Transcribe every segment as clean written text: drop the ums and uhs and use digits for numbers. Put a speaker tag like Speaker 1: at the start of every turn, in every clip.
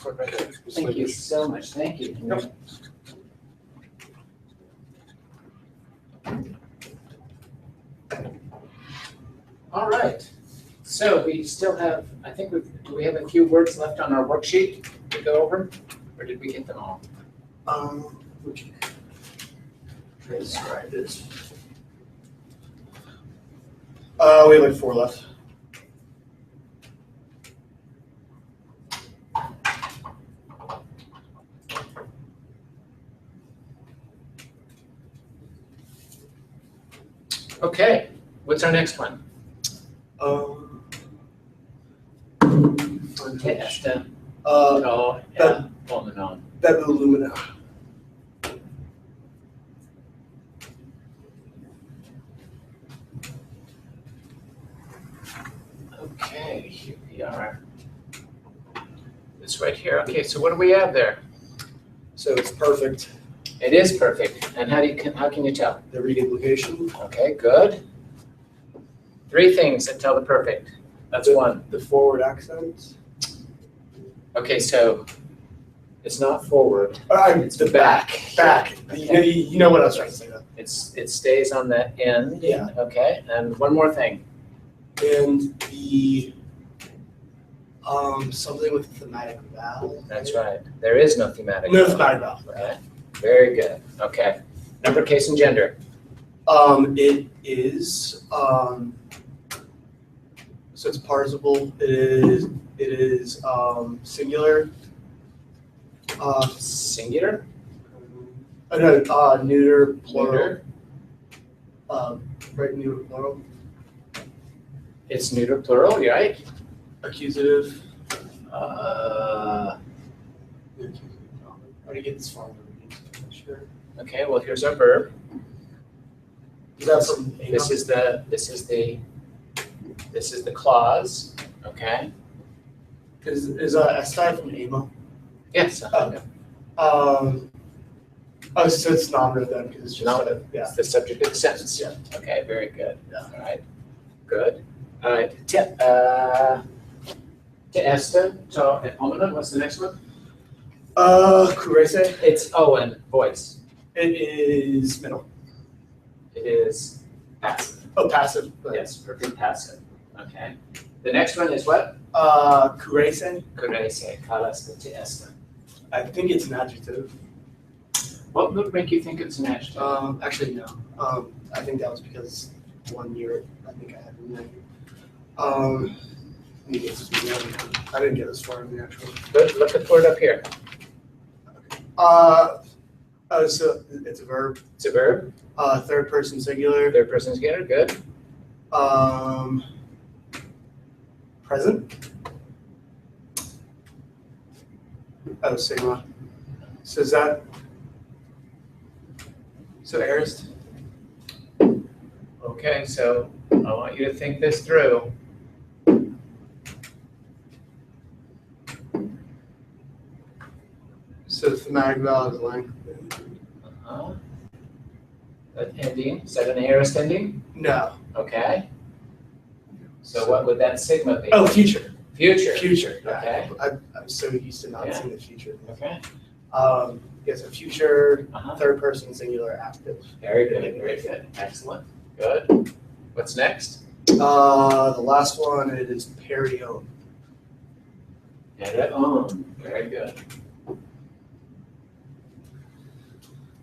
Speaker 1: cord right there.
Speaker 2: Thank you so much. Thank you.
Speaker 1: Yep.
Speaker 2: All right. So we still have, I think do we have a few words left on our worksheet to go over? Or did we get them all?
Speaker 1: Would you transcribe this? We have like 4 left.
Speaker 2: Okay. What's our next one? Testa. Oh, yeah. On and on.
Speaker 1: Bebu Lumina.
Speaker 2: Okay, here we are. This right here. Okay, so what do we have there?
Speaker 1: So it's perfect.
Speaker 2: It is perfect. And how can you tell?
Speaker 1: The reduplication.
Speaker 2: Okay, good. 3 things that tell the perfect. That's one.
Speaker 1: The forward accent.
Speaker 2: Okay, so it's not forward.
Speaker 1: It's the back. Back.
Speaker 2: Okay.
Speaker 1: You know what I was trying to say. Though.
Speaker 2: It stays on the end.
Speaker 1: Yeah.
Speaker 2: Okay, and one more thing.
Speaker 1: And the something with thematic vowel.
Speaker 2: That's right. There is no thematic.
Speaker 1: No
Speaker 2: vowel.
Speaker 1: thematic vowel.
Speaker 2: Okay, very good. Okay, number, case, and gender.
Speaker 1: It is so it's participle. It is singular.
Speaker 2: Singular.
Speaker 1: No, neuter, plural.
Speaker 2: Neuter.
Speaker 1: Right, neuter, plural.
Speaker 2: It's neuter plural. You're right.
Speaker 1: Accusative.
Speaker 2: Uh,
Speaker 1: I already get this far. Sure.
Speaker 2: okay. Well, here's our verb.
Speaker 1: Is that from
Speaker 2: This is the clause. Okay.
Speaker 1: Is aside from AMO?
Speaker 2: Yes.
Speaker 1: Oh, so it's nominative then because it's just
Speaker 2: Nominative.
Speaker 1: yeah.
Speaker 2: It's the subject of the sentence.
Speaker 1: Yeah.
Speaker 2: Okay. Very good.
Speaker 1: Yeah.
Speaker 2: All right. Good. All right. To Esther. To Omina. What's the next one?
Speaker 1: Kurese.
Speaker 2: It's and voice.
Speaker 1: It is middle.
Speaker 2: It is passive.
Speaker 1: Oh, passive. But
Speaker 2: Yes, perfect passive. Okay. The next one is what?
Speaker 1: Kurese.
Speaker 2: Kurese. Kalas te Esther.
Speaker 1: I think it's an adjective.
Speaker 2: What would make you think it's an adjective?
Speaker 1: Actually no. I think that was because 1 year I think I had a name. Let me get this together. I didn't get this far in the actual.
Speaker 2: Look at the word up here.
Speaker 1: So it's a verb.
Speaker 2: It's a verb.
Speaker 1: Third person singular.
Speaker 2: Third person singular. Good.
Speaker 1: Present. Oh, sigma. So is that? So aorist.
Speaker 2: Okay, so I want you to think this through.
Speaker 1: So thematic vowel is length.
Speaker 2: Uh-huh. That ending. Is that an aorist ending?
Speaker 1: No.
Speaker 2: Okay. So what would that sigma be?
Speaker 1: Oh, future.
Speaker 2: Future.
Speaker 1: Future.
Speaker 2: Okay.
Speaker 1: I'm so used to not
Speaker 2: Yeah.
Speaker 1: seeing the future.
Speaker 2: Okay.
Speaker 1: Yes, a future,
Speaker 2: Uh-huh.
Speaker 1: third person singular active.
Speaker 2: Very good. Very good. Excellent. Good. What's next?
Speaker 1: The last one it is periome.
Speaker 2: Very good.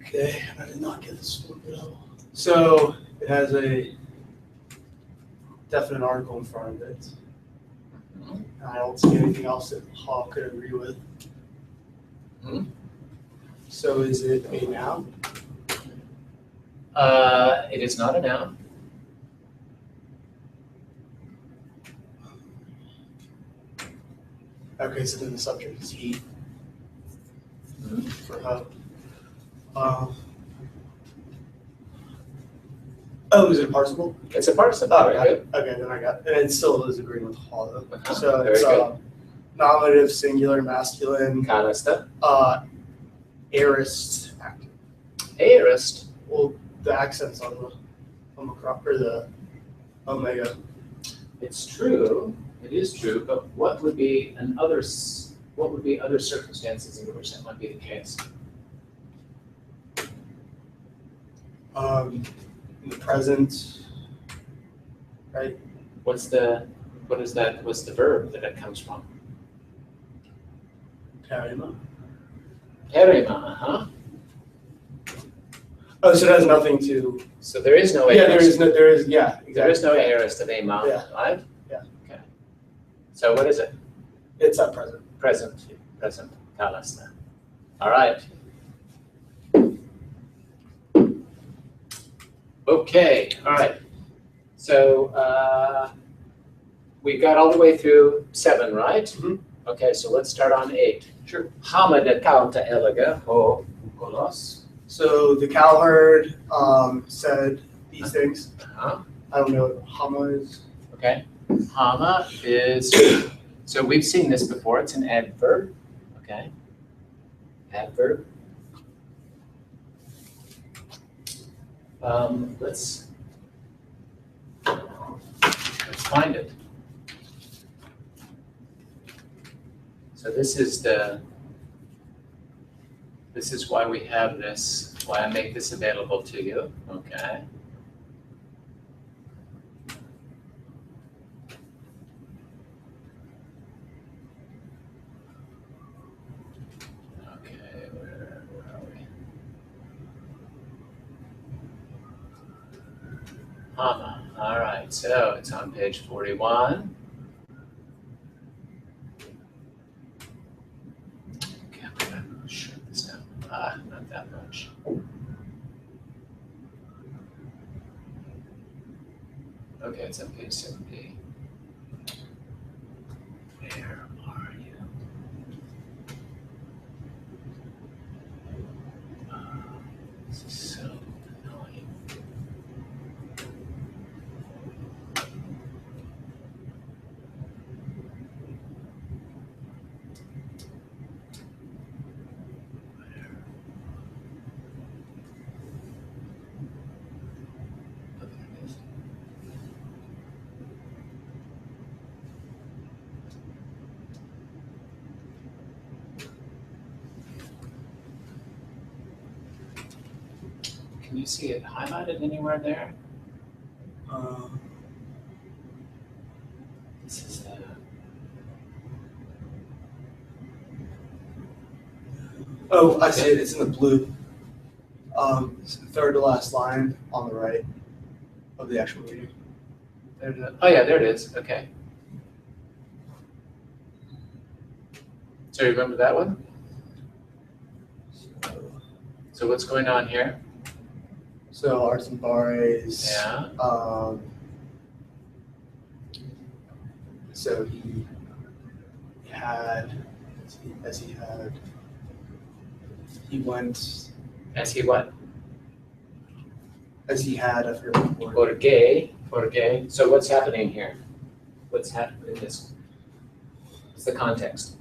Speaker 1: Okay, I did not get this one though. So it has a definite article in front of it. I don't see anything else that Hall could agree with.
Speaker 2: Hmm.
Speaker 1: So is it a noun?
Speaker 2: It is not a noun.
Speaker 1: Okay, so then the subject is he
Speaker 2: Mhm.
Speaker 1: for her. Oh, is it a participle?
Speaker 2: It's a participle.
Speaker 1: Oh,
Speaker 2: Very
Speaker 1: got
Speaker 2: good.
Speaker 1: it. Okay, then I got it. It still is agreeing with Hall though.
Speaker 2: Uh-huh,
Speaker 1: So
Speaker 2: very
Speaker 1: it's
Speaker 2: good.
Speaker 1: nominative, singular, masculine,
Speaker 2: Kanasta.
Speaker 1: aorist, active.
Speaker 2: Aorist.
Speaker 1: Well, the accent's on the omicron or the omega.
Speaker 2: It's true. It is true. But what would be an other what would be other circumstances in which that might be the case?
Speaker 1: In the present, right?
Speaker 2: What's the verb that it comes from?
Speaker 1: Terima.
Speaker 2: Terima, huh?
Speaker 1: Oh, so it has nothing to.
Speaker 2: So there is no
Speaker 1: Yeah,
Speaker 2: aorist.
Speaker 1: there is, yeah, exactly.
Speaker 2: There is no aorist of ema,
Speaker 1: Yeah.
Speaker 2: right?
Speaker 1: Yeah.
Speaker 2: Okay. So what is it?
Speaker 1: It's at present.
Speaker 2: Present. Kalasna. All right. Okay, all right. So we got all the way through 7, right?
Speaker 1: Mhm.
Speaker 2: Okay, so let's start on 8.
Speaker 1: Sure.
Speaker 2: Hamada kauta elega ho kolos.
Speaker 1: So the cowherd said these things.
Speaker 2: Uh-huh.
Speaker 1: I don't know what Hama is.
Speaker 2: Okay. Hama is, so we've seen this before. It's an adverb. Okay. Adverb. Let's find it. So this is why we have this, why I make this available to you. Okay. Okay, where are we? Hama. All right, so it's on page 41. Okay, I'm gonna shut this down. Not that much. Okay, it's on page 70. Where are you? This is so annoying. Look at this. Can you see it highlighted anywhere there? This is
Speaker 1: Oh, I see it. It's in the blue. It's the third to last line on the right of the actual reading.
Speaker 2: oh yeah, there it is. Okay. So you remember that one? So what's going on here?
Speaker 1: So Arts and Bares.
Speaker 2: Yeah.
Speaker 1: So he had, he went,
Speaker 2: As he what?
Speaker 1: as he had, I forget what the word.
Speaker 2: Porque. So what's happening here? What's happening in this? What's the context?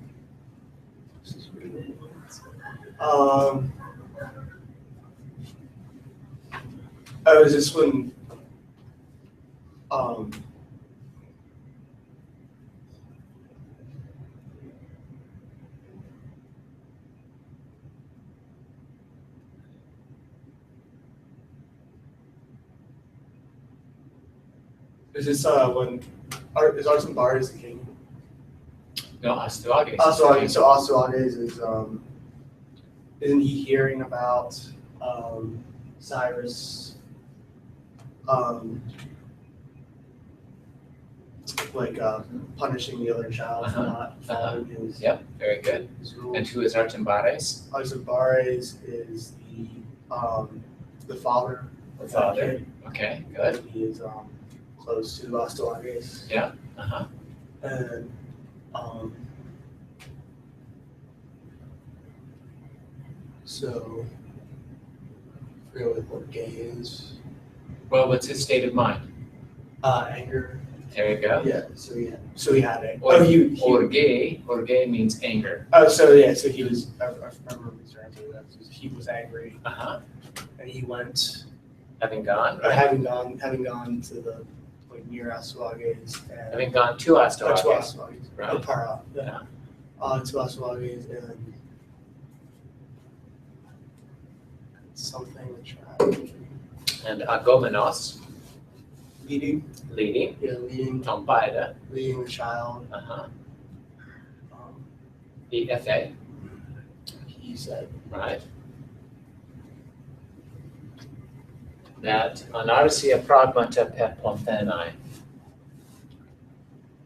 Speaker 1: Oh, is this when, is this when, is Arts and Bares the king?
Speaker 2: No, Astyages.
Speaker 1: Astyages, so Astyages is, isn't he hearing about Cyrus, punishing the other child for not following his,
Speaker 2: Yep, very good.
Speaker 1: his rules?
Speaker 2: And who is Artambares?
Speaker 1: Arts and Bares is the father
Speaker 2: The
Speaker 1: of that
Speaker 2: father.
Speaker 1: kid.
Speaker 2: Okay, good.
Speaker 1: He is close to Astyages.
Speaker 2: Uh-huh.
Speaker 1: And so I forget what gay is.
Speaker 2: Well, what's his state of mind?
Speaker 1: Anger.
Speaker 2: There you go.
Speaker 1: Yeah. So he had it.
Speaker 2: Or,
Speaker 1: he
Speaker 2: orge means anger.
Speaker 1: Oh, so yeah. So he was. I remember referring to that. He was angry,
Speaker 2: Uh-huh.
Speaker 1: and he went.
Speaker 2: Having gone,
Speaker 1: Or
Speaker 2: right?
Speaker 1: having gone to the near Astyages and
Speaker 2: Having gone to Astyages.
Speaker 1: to Astyages,
Speaker 2: Right.
Speaker 1: or Para,
Speaker 2: Yeah.
Speaker 1: Tuaswagi and something to try.
Speaker 2: And agomenos,
Speaker 1: Leading,
Speaker 2: leading.
Speaker 1: yeah, leading the child.
Speaker 2: Uh-huh.
Speaker 1: Um,
Speaker 2: EFA,
Speaker 1: he said,
Speaker 2: right? That anarsia pragmata peplonthenai.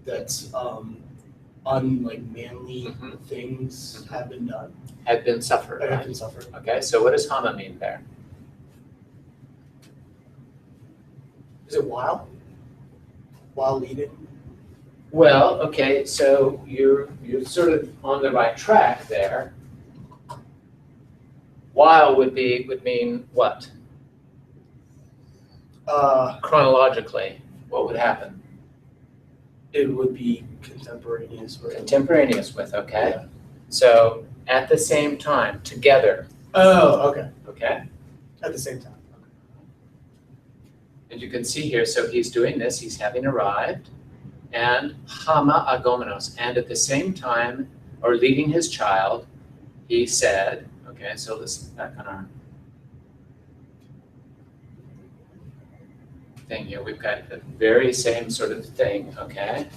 Speaker 1: that's unlike manly
Speaker 2: Mhm.
Speaker 1: things have been done.
Speaker 2: Had been suffered,
Speaker 1: That have
Speaker 2: right?
Speaker 1: been suffered.
Speaker 2: Okay, so what does hama mean there?
Speaker 1: Is it while? While leading?
Speaker 2: Well, okay, so you're sort of on the right track there. While would mean what? Chronologically, what would happen?
Speaker 1: It would be contemporaneous with.
Speaker 2: Contemporaneous with, okay?
Speaker 1: Yeah.
Speaker 2: So at the same time, together,
Speaker 1: Oh, okay.
Speaker 2: okay?
Speaker 1: At the same time.
Speaker 2: And you can see here, so he's doing this, he's having arrived, and hama agomenos, and at the same time, or leading his child, he said, okay, so let's back on our thing here, we've got the very same sort of thing, okay?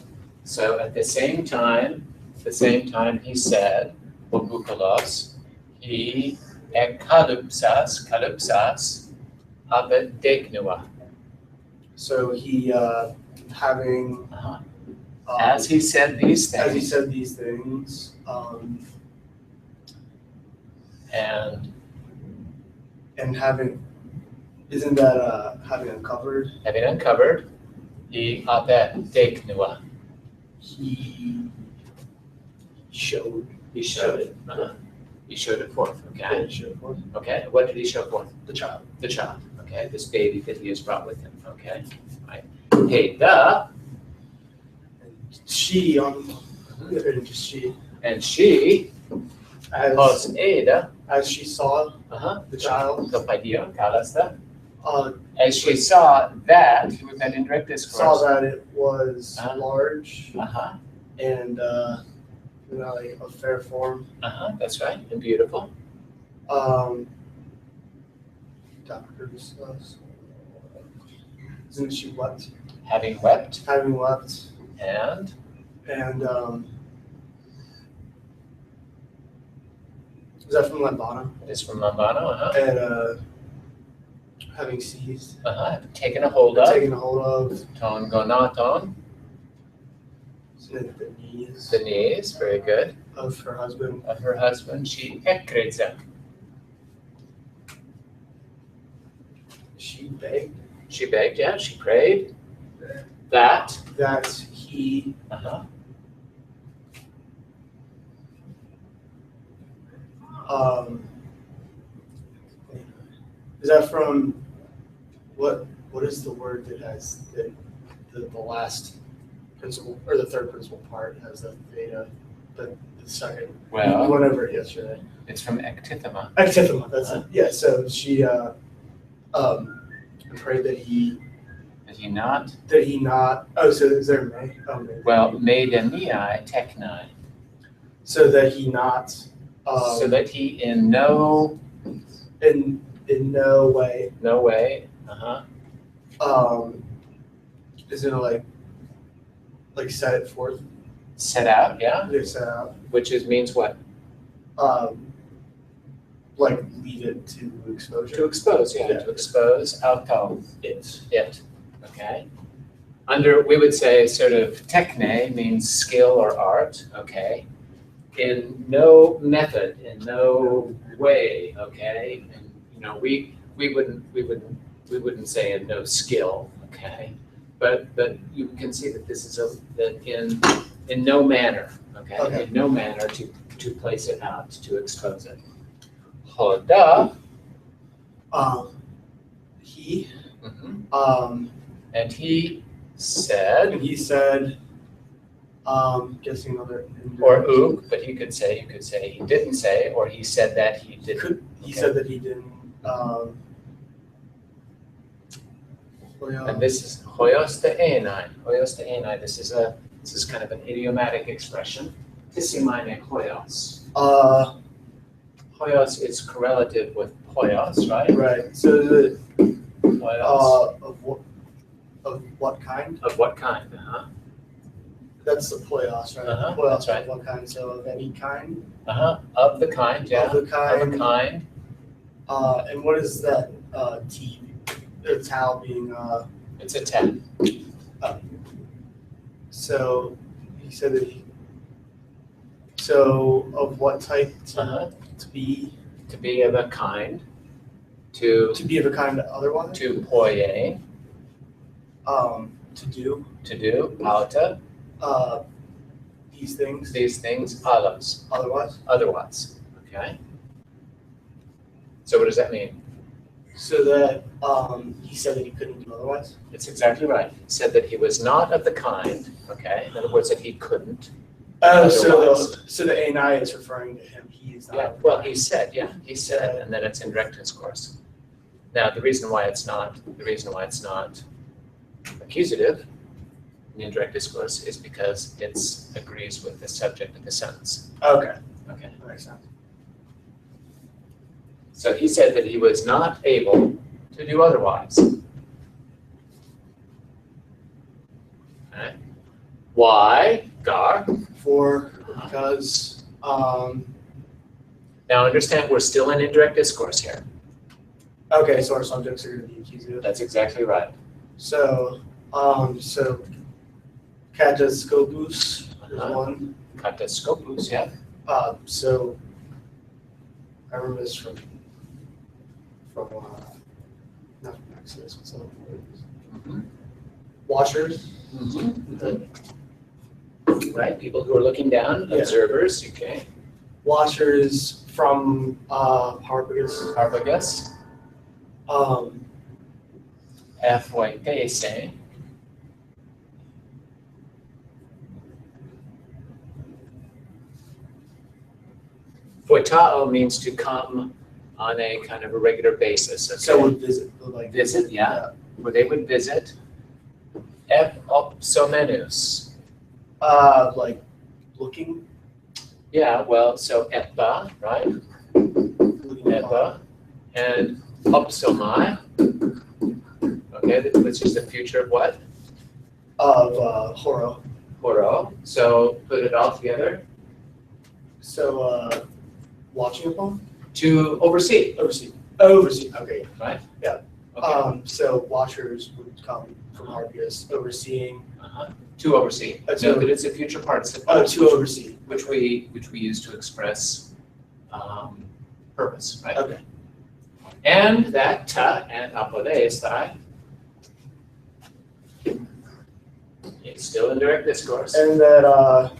Speaker 2: So at the same time he said, Obukalos, he ekalupsas, abet degnua.
Speaker 1: So he having
Speaker 2: As he said these things.
Speaker 1: as he said these things,
Speaker 2: And
Speaker 1: having isn't that having uncovered?
Speaker 2: having uncovered, he abet degnua.
Speaker 1: He showed.
Speaker 2: He showed it. He showed it forth, okay?
Speaker 1: Showed forth
Speaker 2: Okay, what did he show forth?
Speaker 1: the child.
Speaker 2: The child, okay, this baby that he has brought with him, okay? Right. Hey, duh,
Speaker 1: She just she
Speaker 2: and she,
Speaker 1: as
Speaker 2: os Ada,
Speaker 1: as she saw the child,
Speaker 2: kapadio, kalasta,
Speaker 1: uh,
Speaker 2: as she saw that, with that indirect discourse.
Speaker 1: saw that it was
Speaker 2: Uh-huh.
Speaker 1: large
Speaker 2: Uh-huh,
Speaker 1: and like a fair form.
Speaker 2: that's right, and beautiful.
Speaker 1: Doctors, isn't she wept?
Speaker 2: Having wept,
Speaker 1: Having wept,
Speaker 2: and
Speaker 1: and is that from Lambano?
Speaker 2: it is from Lambano,
Speaker 1: And having seized,
Speaker 2: taken a hold of,
Speaker 1: taken a hold of,
Speaker 2: ton gonaton,
Speaker 1: the knees
Speaker 2: the knees, very good,
Speaker 1: of her husband.
Speaker 2: of her husband, she ekredza.
Speaker 1: She begged
Speaker 2: She begged, yeah, she prayed that,
Speaker 1: that he is that from what is the word that has the last principle or the third principal part has the theta, the second. We
Speaker 2: well,
Speaker 1: went over it yesterday.
Speaker 2: it's from ektithema.
Speaker 1: Actithema, that's it. Yeah, so she prayed that he
Speaker 2: not,
Speaker 1: not, oh, so is there May? Oh, May.
Speaker 2: well, meidaniai technai,
Speaker 1: So that he not,
Speaker 2: so that he in no
Speaker 1: in no way,
Speaker 2: way,
Speaker 1: is gonna like set it forth,
Speaker 2: set out, yeah,
Speaker 1: set out,
Speaker 2: which means what?
Speaker 1: like lead it to exposure.
Speaker 2: To expose, yeah,
Speaker 1: Yeah.
Speaker 2: to expose auto,
Speaker 1: It.
Speaker 2: okay? We would say sort of techne means skill or art, okay? In no method, in no way, okay? And, we wouldn't say in no skill, okay? But you can see that this is that in no manner, okay?
Speaker 1: Okay.
Speaker 2: In no manner to place it out, to expose it. Hoda,
Speaker 1: He,
Speaker 2: and he said,
Speaker 1: and he said, guessing another.
Speaker 2: or ook, but you could say he didn't say, or he said that he didn't.
Speaker 1: He said that he didn't.
Speaker 2: And this is hoyos te enai. Hoyos te enai. This is kind of an idiomatic expression. Tisimine hoios.
Speaker 1: Uh,
Speaker 2: Hoios is correlative with poios, right?
Speaker 1: right. So the
Speaker 2: Poios.
Speaker 1: of what kind?
Speaker 2: Of what kind? Uh-huh.
Speaker 1: That's the poios, right?
Speaker 2: Uh-huh,
Speaker 1: Poios
Speaker 2: that's right.
Speaker 1: of what kind? So of any kind.
Speaker 2: Uh-huh. Of the kind, yeah.
Speaker 1: Of the kind.
Speaker 2: Of a kind.
Speaker 1: And what is that? T. The tau being
Speaker 2: It's a 10.
Speaker 1: So he said that he. So of what type
Speaker 2: Uh-huh.
Speaker 1: to be
Speaker 2: To be of a kind. To
Speaker 1: of a kind otherwise?
Speaker 2: poie.
Speaker 1: To do
Speaker 2: To do. Auta.
Speaker 1: these things
Speaker 2: These things. Alos.
Speaker 1: otherwise.
Speaker 2: Otherwise. Okay. So what does that mean?
Speaker 1: So that he said that he couldn't do otherwise.
Speaker 2: It's exactly right. He said that he was not of the kind. Okay. In other words, that he couldn't.
Speaker 1: Oh,
Speaker 2: Otherwise.
Speaker 1: so the ANI is referring to him. He is not.
Speaker 2: Yeah, well, he said, and then it's in direct discourse. Now, the reason why it's not accusative in indirect discourse is because it agrees with the subject of the sentence.
Speaker 1: Okay,
Speaker 2: Okay.
Speaker 1: that makes sense.
Speaker 2: So he said that he was not able to do otherwise. Okay. Why? Gar.
Speaker 1: Because
Speaker 2: Now understand, we're still in indirect discourse here.
Speaker 1: okay, so our subjects are going to be accusative.
Speaker 2: That's exactly right.
Speaker 1: So Katascopus is
Speaker 2: Uh-huh.
Speaker 1: one.
Speaker 2: Katascopus, yeah.
Speaker 1: So I remember this from not from Exodus, what's that word?
Speaker 2: Mhm.
Speaker 1: Washers.
Speaker 2: Right, people who are looking down,
Speaker 1: Yeah.
Speaker 2: observers, okay.
Speaker 1: Washers from Harpagus.
Speaker 2: Harpagus, Aphoitese, Phoitao means to come on a kind of a regular basis, okay?
Speaker 1: So would visit, like
Speaker 2: Visit, yeah, where they would visit. Epopsomenus,
Speaker 1: like looking,
Speaker 2: yeah, well, so epa, right?
Speaker 1: looking
Speaker 2: Epa, and opsomai, okay, which is the future of what?
Speaker 1: of Horo.
Speaker 2: Horo, so put it all together.
Speaker 1: So watching upon,
Speaker 2: To oversee,
Speaker 1: oversee. Okay.
Speaker 2: right?
Speaker 1: Yeah.
Speaker 2: Okay.
Speaker 1: So watchers would come from Harpagus, overseeing.
Speaker 2: Uh-huh. To oversee.
Speaker 1: To-
Speaker 2: Note that it's a future participle.
Speaker 1: To oversee.
Speaker 2: Which we use to express purpose, right?
Speaker 1: Okay.
Speaker 2: And that ta and apodeistai, it's still in direct discourse.
Speaker 1: And that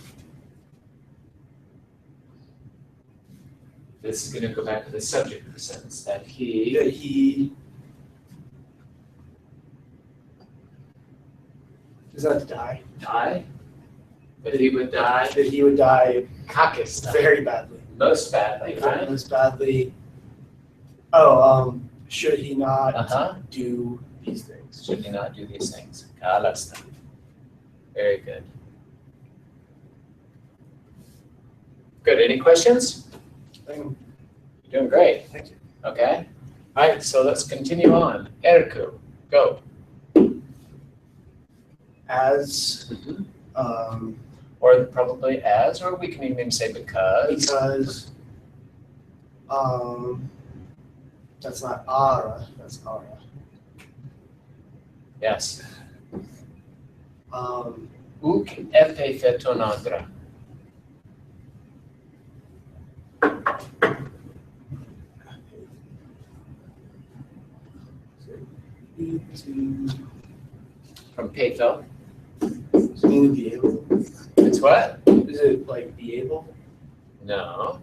Speaker 2: This is going to go back to the subject of the sentence, that he
Speaker 1: that he does not die.
Speaker 2: die, but he would die
Speaker 1: That he would die
Speaker 2: kakis,
Speaker 1: very badly.
Speaker 2: most badly, right?
Speaker 1: Most badly. Oh, should he not
Speaker 2: Uh-huh.
Speaker 1: do these things?
Speaker 2: Should he not do these things? Kalasta. Very good. Good. Any questions?
Speaker 1: Thank
Speaker 2: You're doing great.
Speaker 1: you.
Speaker 2: Okay. All right. So let's continue on. Erku, go.
Speaker 1: As
Speaker 2: Or probably as, or we can even say because.
Speaker 1: because that's not ara, that's ara.
Speaker 2: Yes.
Speaker 1: Um,
Speaker 2: Uk epifetonandra.
Speaker 1: to
Speaker 2: From patho.
Speaker 1: does it mean to be able?
Speaker 2: It's what?
Speaker 1: Is it like be able?
Speaker 2: No.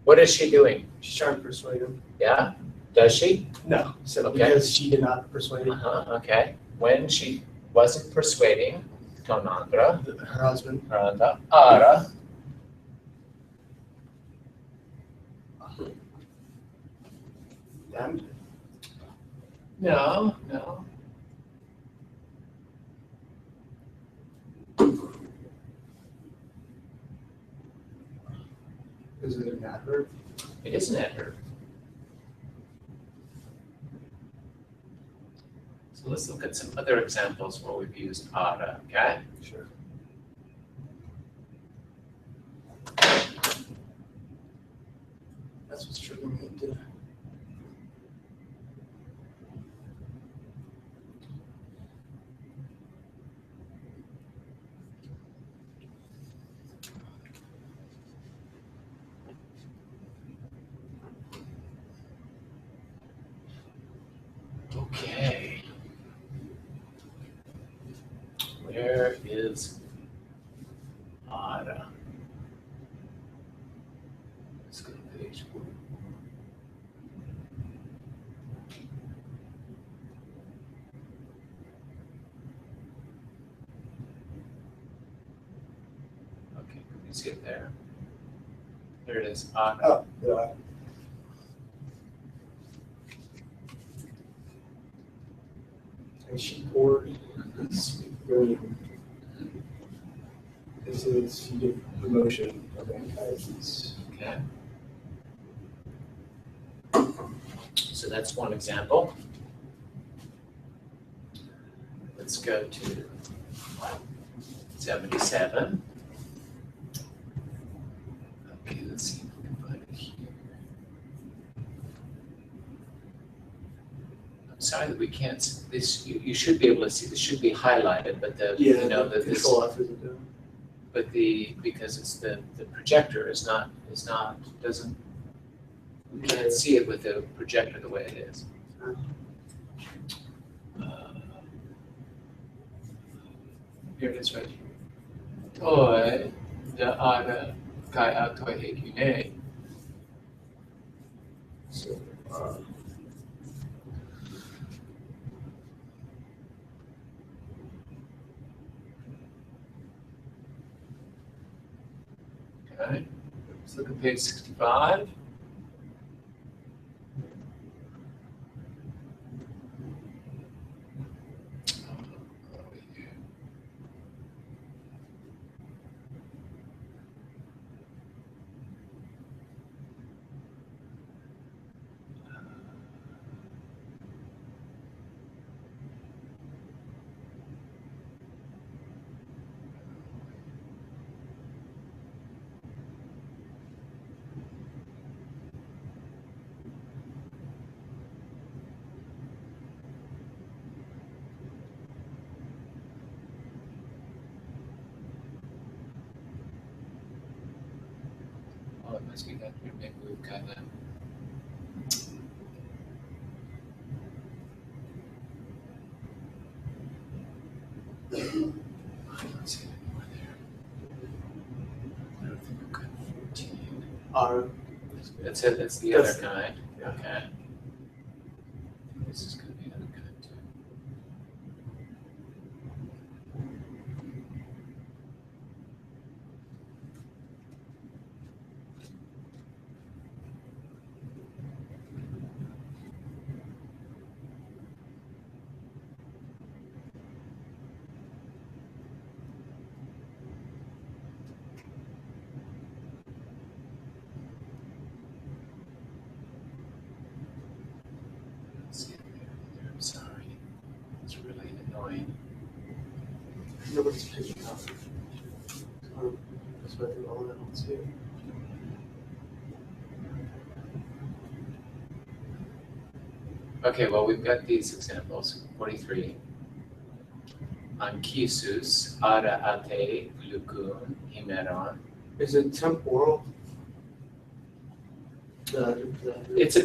Speaker 2: What is she doing?
Speaker 1: She's trying to persuade him.
Speaker 2: Yeah? Does she?
Speaker 1: No. So
Speaker 2: Okay.
Speaker 1: because she did not persuade
Speaker 2: Okay. When she wasn't persuading tonandra,
Speaker 1: her husband.
Speaker 2: randa, ara,
Speaker 1: And
Speaker 2: no.
Speaker 1: an adverb?
Speaker 2: It is an adverb. So let's look at some other examples where we've used ara, okay?
Speaker 1: Sure. That's what's triggering me to.
Speaker 2: Okay. Where is ara? Let's go to page 1. Okay, can you see it there? There it is, ara.
Speaker 1: Oh, yeah. And she poured this very. This is you get promotion of anxieties.
Speaker 2: Okay. So that's one example. Let's go to 77. Okay, let's see if we can find it here. I'm sorry that we can't, this, you should be able to see, this should be highlighted, but you know, that this,
Speaker 1: Control F isn't doing.
Speaker 2: but because it's the projector is not, doesn't, we can't see it with the projector the way it is. Here it is right here. Toi the ara kai a toi hekune.
Speaker 1: So,
Speaker 2: Okay, let's look at page 65. Oh, it must be that here. Maybe we've got a. I don't see it anymore there. I don't think we've got 14.
Speaker 1: R.
Speaker 2: That's it, that's the other
Speaker 1: That's-
Speaker 2: kind.
Speaker 1: yeah.
Speaker 2: Okay. This is going to be the other kind too. Let's see it there. I'm sorry. It's really annoying.
Speaker 1: Nobody's picking up. That's what I think all of that on too.
Speaker 2: Okay, well, we've got these examples. 43. Anchisus ara ate glukun himeron.
Speaker 1: Is it temporal?
Speaker 2: It's a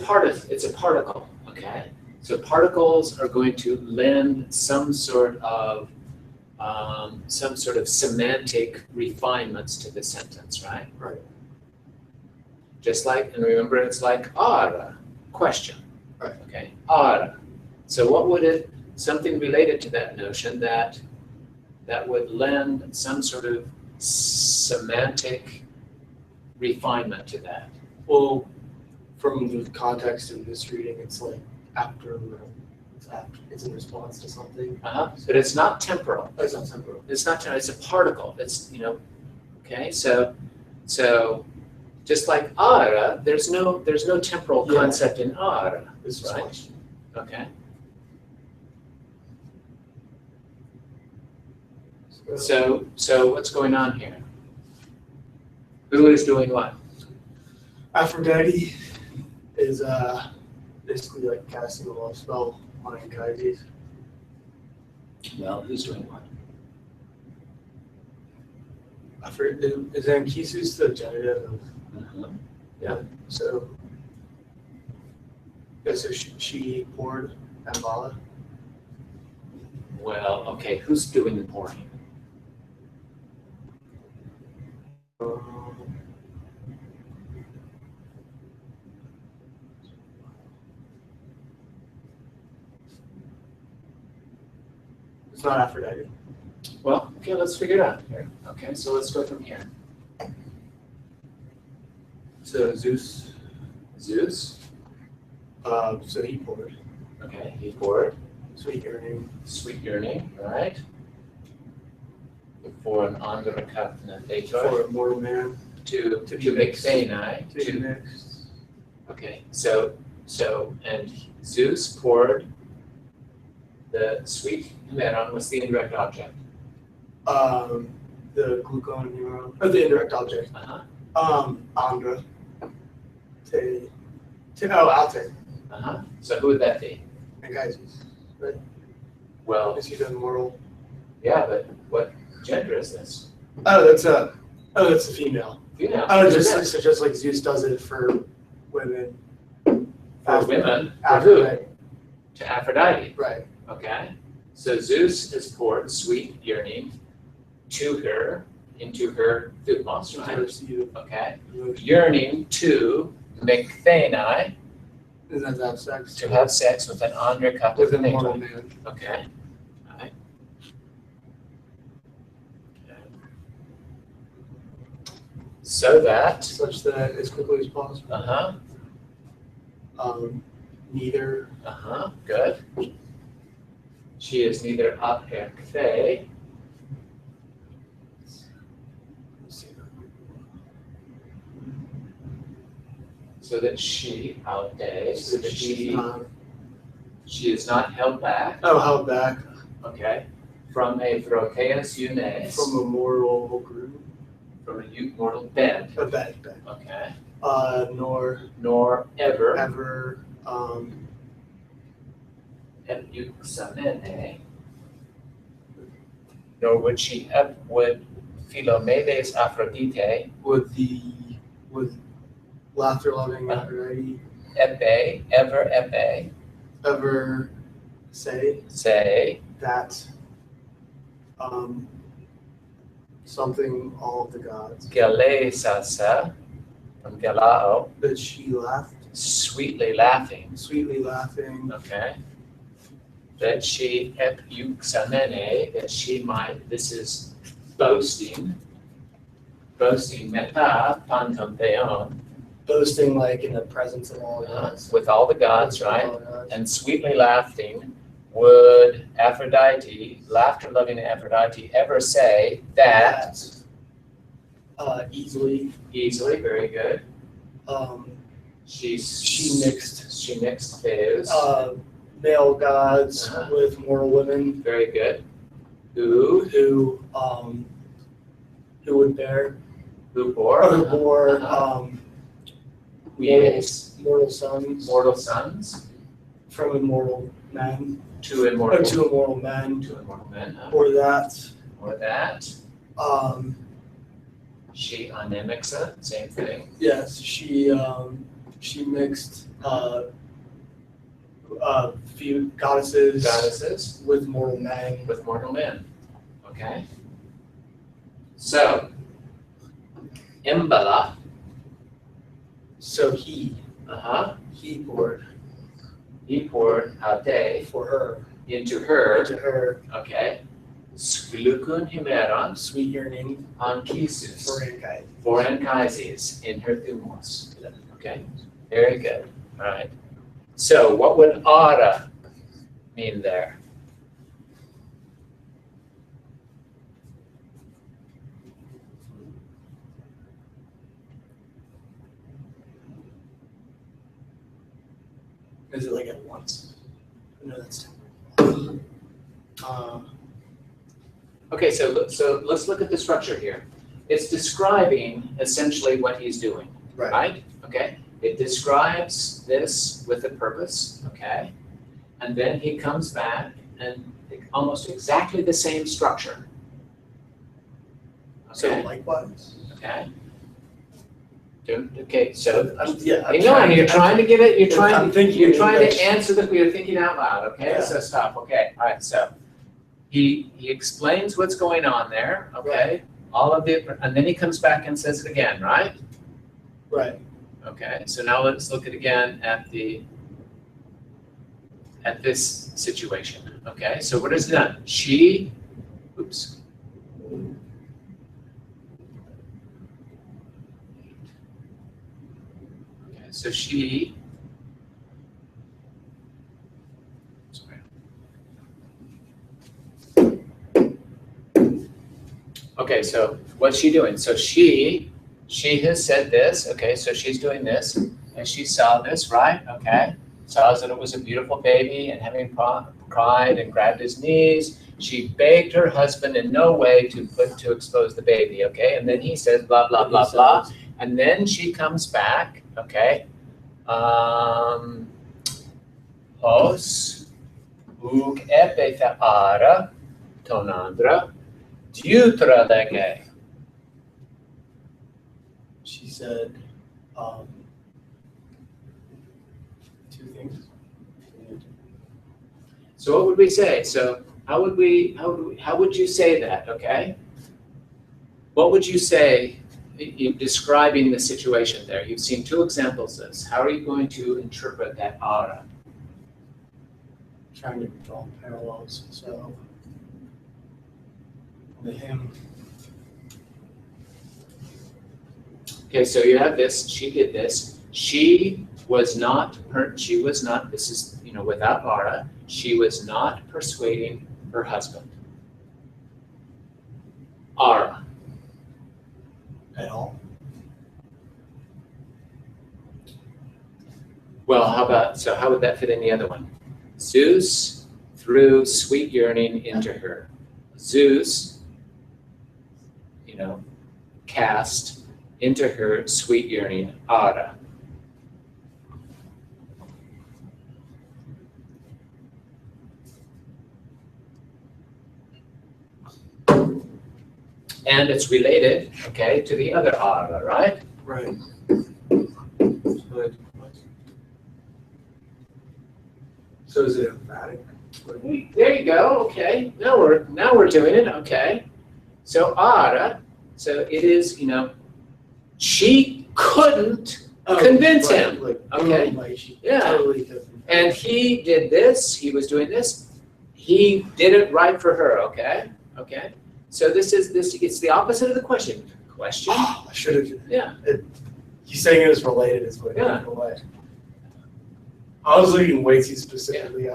Speaker 2: particle, okay? So particles are going to lend some sort of semantic refinements to the sentence, right?
Speaker 1: Right.
Speaker 2: Just like, and remember, it's like ara, question.
Speaker 1: Right.
Speaker 2: Okay, ara. So what would it, something related to that notion that would lend some sort of semantic refinement to that?
Speaker 1: Well, from the context of this reading, it's like after, it's in response to something.
Speaker 2: But it's not temporal.
Speaker 1: It's not temporal.
Speaker 2: It's not, it's a particle. It's, okay, so Just like ara, there's no temporal
Speaker 1: Yeah.
Speaker 2: concept in ara,
Speaker 1: This is
Speaker 2: right?
Speaker 1: fine.
Speaker 2: Okay. So what's going on here? Who is doing what?
Speaker 1: Aphrodite is basically like casting a love spell on Anchises.
Speaker 2: Well, who's doing what?
Speaker 1: Is Anchises the genitive of
Speaker 2: Yeah.
Speaker 1: so? Yeah, so she poured Ambala.
Speaker 2: Well, okay, who's doing the pouring?
Speaker 1: It's not Aphrodite.
Speaker 2: Well, okay, let's figure it out here. Okay, so let's go from here.
Speaker 1: So Zeus.
Speaker 2: Zeus.
Speaker 1: So he poured.
Speaker 2: Okay, he poured.
Speaker 1: Sweet yearning.
Speaker 2: Sweet yearning, right? For an androkapna thetor.
Speaker 1: For a mortal man.
Speaker 2: To
Speaker 1: be mixed.
Speaker 2: mixenai.
Speaker 1: To be mixed.
Speaker 2: Okay, so and Zeus poured the sweet Himeron. What's the indirect object?
Speaker 1: The glucon neuron, or the indirect object. Andra. Alte.
Speaker 2: So who would that be?
Speaker 1: Anchises.
Speaker 2: Well,
Speaker 1: Is he the mortal?
Speaker 2: yeah, but what gender is this?
Speaker 1: That's a female.
Speaker 2: Female.
Speaker 1: Just like Zeus does it for women.
Speaker 2: For women. For who?
Speaker 1: Aphrodite.
Speaker 2: To Aphrodite.
Speaker 1: Right.
Speaker 2: Okay. So Zeus has poured sweet yearning to her, into her thutmos,
Speaker 1: To
Speaker 2: right?
Speaker 1: receive
Speaker 2: Okay.
Speaker 1: emotion.
Speaker 2: Yearning to mecthenai,
Speaker 1: And then have sex.
Speaker 2: to have sex with an
Speaker 1: With a mortal
Speaker 2: androkapna.
Speaker 1: man.
Speaker 2: Okay. All right. Okay. So that,
Speaker 1: Such that as quickly as possible. Neither.
Speaker 2: Good. She is neither apekthei, so that she, alte, so that she is not held back,
Speaker 1: held back
Speaker 2: okay, from a throkeus unes,
Speaker 1: from a mortal group.
Speaker 2: from a mortal bed,
Speaker 1: A bed.
Speaker 2: okay,
Speaker 1: Nor
Speaker 2: ever,
Speaker 1: ever
Speaker 2: euxamene, nor would she would Philomedes Aphrodite
Speaker 1: with laughter loving Aphrodite
Speaker 2: ever
Speaker 1: ever
Speaker 2: say
Speaker 1: that something all of the gods
Speaker 2: galeisasa, from galao,
Speaker 1: that she laughed,
Speaker 2: sweetly laughing,
Speaker 1: okay,
Speaker 2: that she euxamene, that she might, this is boasting meta pantom theon,
Speaker 1: boasting like in the presence of all gods,
Speaker 2: with all the gods, right?
Speaker 1: All gods.
Speaker 2: And sweetly laughing, would Aphrodite, laughter-loving Aphrodite, ever say that?
Speaker 1: Easily.
Speaker 2: Very good. She mixed theus.
Speaker 1: Male gods
Speaker 2: Uh-huh.
Speaker 1: with mortal women
Speaker 2: Very good. Who
Speaker 1: would bear
Speaker 2: bore?
Speaker 1: or who bore
Speaker 2: Yes.
Speaker 1: mortal sons
Speaker 2: Mortal sons
Speaker 1: from immortal men
Speaker 2: to
Speaker 1: or
Speaker 2: immortal
Speaker 1: to immortal men
Speaker 2: men.
Speaker 1: or that
Speaker 2: Or that.
Speaker 1: um
Speaker 2: She anemixa, same thing.
Speaker 1: yes she mixed few goddesses with mortal men.
Speaker 2: With mortal men. Okay. So Imbala.
Speaker 1: So he poured
Speaker 2: out day
Speaker 1: for her
Speaker 2: into her.
Speaker 1: to her
Speaker 2: Okay. Sglukun himeron
Speaker 1: sweet yearning
Speaker 2: anchisus.
Speaker 1: for
Speaker 2: Anchises in her thumos. Okay. Very good. All right. So what would ara mean there?
Speaker 1: Is it like at once? No, that's
Speaker 2: Okay, so let's look at the structure here. It's describing essentially what he's doing, right? Okay, it describes this with a purpose, okay? And then he comes back and almost exactly the same structure.
Speaker 1: So
Speaker 2: Okay,
Speaker 1: likewise.
Speaker 2: okay. Okay, so
Speaker 1: I'm
Speaker 2: you know, and you're trying to get it, you're
Speaker 1: I'm thinking
Speaker 2: you're
Speaker 1: in
Speaker 2: trying
Speaker 1: English.
Speaker 2: to answer that you're thinking out loud, okay?
Speaker 1: Yeah.
Speaker 2: So stop, okay, all right, so he explains what's going on there, okay? All of it, and then he comes back and says it again, right?
Speaker 1: Right.
Speaker 2: Okay, so now let's look at again at this situation, okay? So what is done? She, oops. Okay, so she, sorry. Okay, so what's she doing? So she has said this, okay, so she's doing this, and she saw this, right? Okay, saw that it was a beautiful baby, and having cried and grabbed his knees, she begged her husband in no way to expose the baby, okay? And then he says blah, blah, blah, blah, and then she comes back, okay? Hos, uk epe ara, tonandra, Diutra lege.
Speaker 1: She said two things.
Speaker 2: So what would we say? So how would you say that, okay? What would you say in describing the situation there? You've seen two examples of this. How are you going to interpret that ara?
Speaker 1: Trying to draw parallels. So the hymn.
Speaker 2: Okay, so you have this, she did this. She was not, this is, without ara, she was not persuading her husband. Ara.
Speaker 1: At all.
Speaker 2: Well, how would that fit in the other one? Zeus threw sweet yearning into her. Zeus, cast into her sweet yearning, ara. And it's related, okay, to the other ara, right?
Speaker 1: Right. So is it emphatic?
Speaker 2: There you go, okay. Now we're doing it, okay. So ara, so it is, she couldn't convince him. Okay. Yeah.
Speaker 1: Totally different.
Speaker 2: And he did this, he was doing this, he did it right for her, okay? Okay. So it's the opposite of the question. Question?
Speaker 1: Oh, I should have.
Speaker 2: Yeah.
Speaker 1: You saying it was related is what
Speaker 2: Yeah.
Speaker 1: gave it away. I was looking way too specifically.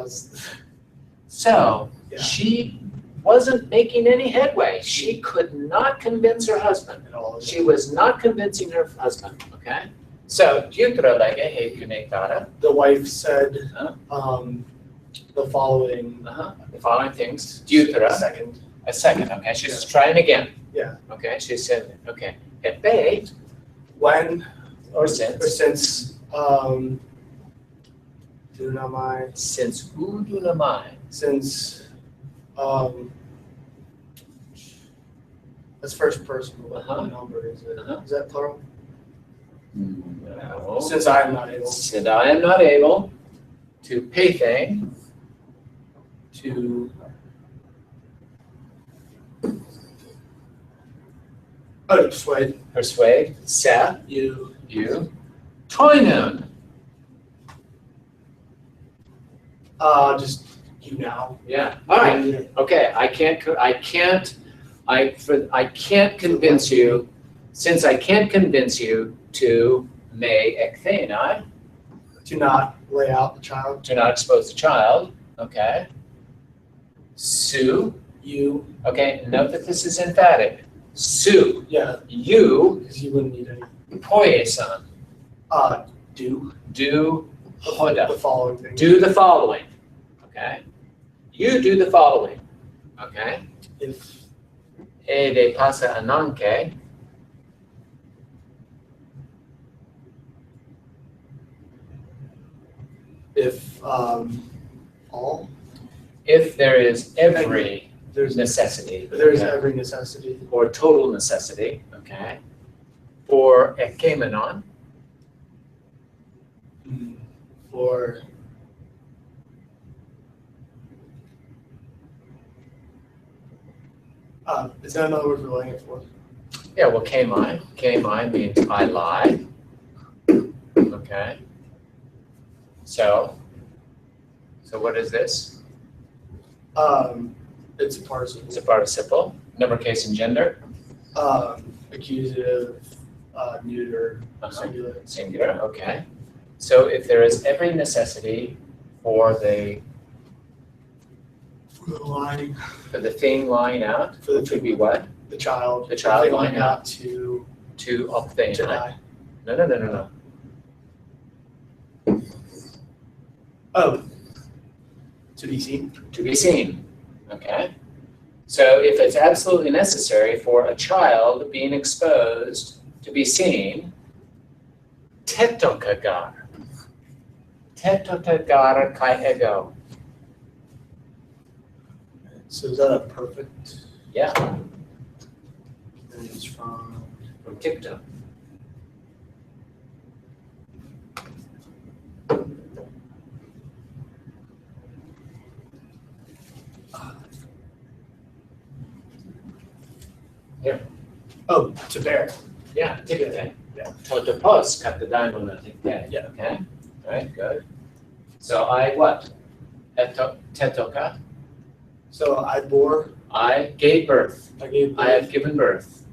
Speaker 2: So
Speaker 1: Yeah.
Speaker 2: she wasn't making any headway. She could not convince her husband.
Speaker 1: At all.
Speaker 2: She was not convincing her husband, okay? So, diutra lege he cunectara,
Speaker 1: The wife said
Speaker 2: Huh?
Speaker 1: the following.
Speaker 2: The following things. Diutra,
Speaker 1: Second.
Speaker 2: a second, okay? She's trying again.
Speaker 1: Yeah.
Speaker 2: Okay, she said, okay. Epe,
Speaker 1: When
Speaker 2: or
Speaker 1: or
Speaker 2: since,
Speaker 1: since dunamai,
Speaker 2: since udunamai.
Speaker 1: since that's first person. What number is it? Is that plural?
Speaker 2: No.
Speaker 1: Since I am not able
Speaker 2: Since I am not able to pethe,
Speaker 1: to
Speaker 2: persuade, se,
Speaker 1: you.
Speaker 2: toinun.
Speaker 1: Just you now.
Speaker 2: Yeah, all right. Okay, I can't convince you, since I can't convince you to me ektheni,
Speaker 1: To not lay out the child.
Speaker 2: to not expose the child, okay? Su,
Speaker 1: You.
Speaker 2: okay, note that this is emphatic. Su,
Speaker 1: Yeah.
Speaker 2: you,
Speaker 1: Because you wouldn't need any.
Speaker 2: poieson,
Speaker 1: Do.
Speaker 2: do Hoda.
Speaker 1: The following thing.
Speaker 2: Do the following, okay? You do the following, okay?
Speaker 1: If
Speaker 2: De pasa ananke.
Speaker 1: all,
Speaker 2: If there is every
Speaker 1: there's
Speaker 2: necessity.
Speaker 1: there's
Speaker 2: okay,
Speaker 1: every necessity
Speaker 2: or total necessity, okay? For ekemenon,
Speaker 1: for is that another word for laying it forth?
Speaker 2: yeah, well, kemai. Kemai means I lie, okay? So what is this?
Speaker 1: It's a participle.
Speaker 2: It's a participle, number, case, and gender.
Speaker 1: Accusative, neuter,
Speaker 2: Uh-huh.
Speaker 1: singular.
Speaker 2: Singular, okay. So if there is every necessity for the
Speaker 1: For the lying,
Speaker 2: thing lying out,
Speaker 1: for the
Speaker 2: which would be what?
Speaker 1: the child.
Speaker 2: The child
Speaker 1: they
Speaker 2: lying
Speaker 1: lying
Speaker 2: out.
Speaker 1: out to
Speaker 2: To obtain.
Speaker 1: die.
Speaker 2: No.
Speaker 1: Oh, to be seen.
Speaker 2: To be seen, okay? So if it's absolutely necessary for a child being exposed to be seen, tetokagar. Tetokagar kai ego.
Speaker 1: So is that a perfect?
Speaker 2: Yeah,
Speaker 1: And it's from
Speaker 2: from TikTok.
Speaker 1: to bear.
Speaker 2: Yeah, TikTok.
Speaker 1: Yeah.
Speaker 2: Totopos cut the diamond on TikTok.
Speaker 1: Yeah.
Speaker 2: Okay, all right, good. So I what? Tetoka.
Speaker 1: So I bore.
Speaker 2: I gave birth.
Speaker 1: I gave.
Speaker 2: I have given birth.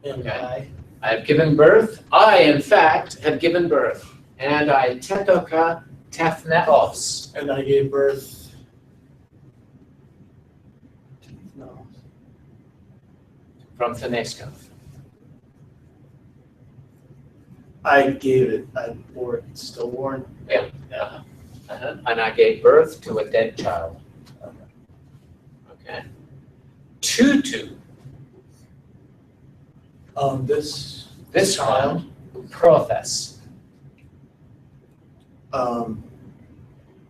Speaker 1: And
Speaker 2: Okay. I have given birth. I, in fact, have given birth. And I tetoka tefneos.
Speaker 1: I gave birth. No.
Speaker 2: From Thenesco.
Speaker 1: I gave it. I bore it. Stillborn.
Speaker 2: Yeah. And I gave birth to a dead child. Okay. Tutu.
Speaker 1: This
Speaker 2: child. Prothes.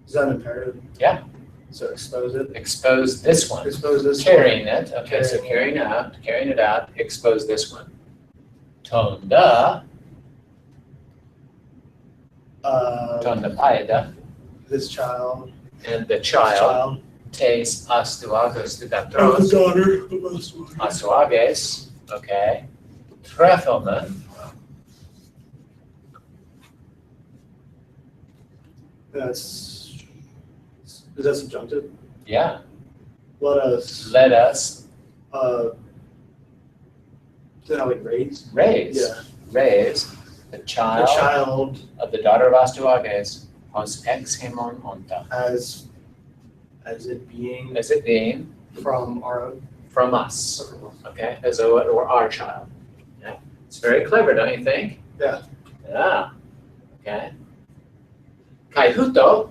Speaker 1: Is that imperative?
Speaker 2: Yeah.
Speaker 1: So expose it.
Speaker 2: Expose this one.
Speaker 1: Expose this.
Speaker 2: Carrying it. Okay, so carrying it out, expose this one. Tonda. Tonda paeda.
Speaker 1: This child.
Speaker 2: And the child. Tes astuagos tugatros.
Speaker 1: daughter.
Speaker 2: Asuages. Okay. Treffelman.
Speaker 1: Is that subjunctive?
Speaker 2: Yeah.
Speaker 1: Let us.
Speaker 2: Let us
Speaker 1: Then I would raise.
Speaker 2: raise.
Speaker 1: Yeah.
Speaker 2: Raise the
Speaker 1: The
Speaker 2: child
Speaker 1: child
Speaker 2: of the daughter of Astuages. Hos ex hemon onta.
Speaker 1: as it being
Speaker 2: As it being
Speaker 1: from our own.
Speaker 2: from us. Okay, as though it were our child. Yeah. It's very clever, don't you think?
Speaker 1: Yeah.
Speaker 2: Yeah. Okay. Kaihuto,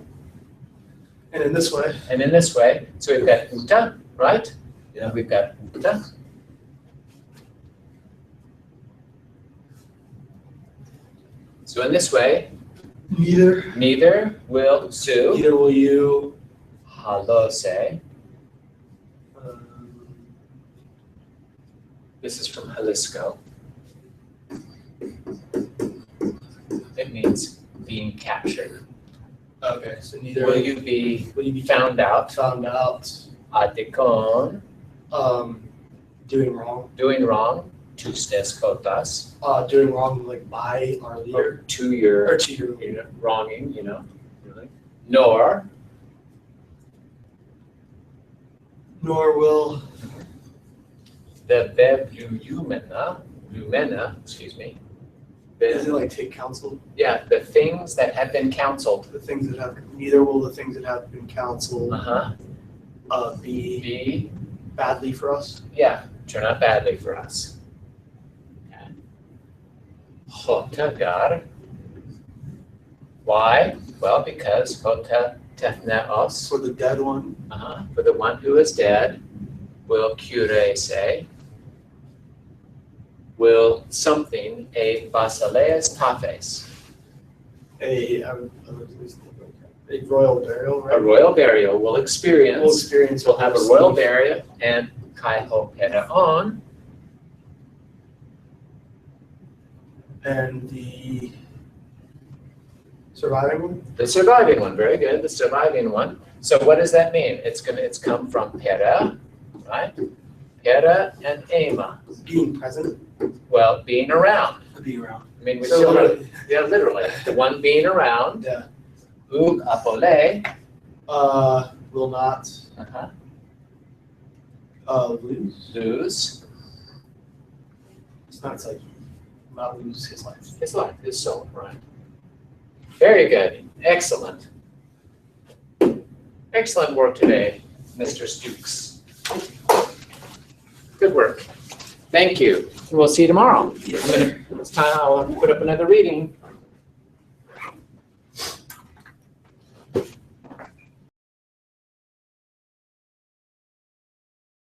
Speaker 1: And in this way,
Speaker 2: and in this way, so we've got uta, right?
Speaker 1: Yeah.
Speaker 2: We've got uta. So in this way, neither will sue.
Speaker 1: neither will you.
Speaker 2: Halose.
Speaker 1: Um,
Speaker 2: This is from Jalisco. It means being captured.
Speaker 1: okay, so neither
Speaker 2: Will you be
Speaker 1: will you be
Speaker 2: found out?
Speaker 1: found out
Speaker 2: Atikon,
Speaker 1: doing wrong.
Speaker 2: doing wrong, tustes kotas,
Speaker 1: Doing wrong like by our
Speaker 2: or
Speaker 1: leader
Speaker 2: to your
Speaker 1: or to your
Speaker 2: wronging, nor
Speaker 1: nor will
Speaker 2: the lumena, excuse me.
Speaker 1: is it like take counsel?
Speaker 2: Yeah, the things that have been counseled.
Speaker 1: The things that have neither will the things that have been counseled be
Speaker 2: Be,
Speaker 1: badly for us.
Speaker 2: yeah, turn out badly for us. Okay. hotagar. Why? Well, because hota tethneos,
Speaker 1: For the dead one,
Speaker 2: for the one who is dead, will cure say, will something, a basileus taphes,
Speaker 1: a royal burial, right?
Speaker 2: a royal burial will
Speaker 1: We'll
Speaker 2: experience,
Speaker 1: experience.
Speaker 2: will have a royal burial, and kai hoperaon,
Speaker 1: And the surviving one?
Speaker 2: the surviving one, very good, the surviving one. So what does that mean? It's come from pera, right? Pera and ema.
Speaker 1: Being present.
Speaker 2: Well, being around.
Speaker 1: Be around.
Speaker 2: I mean, we
Speaker 1: So
Speaker 2: still,
Speaker 1: literally,
Speaker 2: yeah, literally, the one being around.
Speaker 1: yeah.
Speaker 2: Ug apole,
Speaker 1: Will not, lose.
Speaker 2: lose
Speaker 1: It's not like, not lose his life.
Speaker 2: his life, his soul, right? Very good, excellent. Excellent work today, Mr. Stukes. Good work. Thank you. We'll see you tomorrow. It's time I'll put up another reading.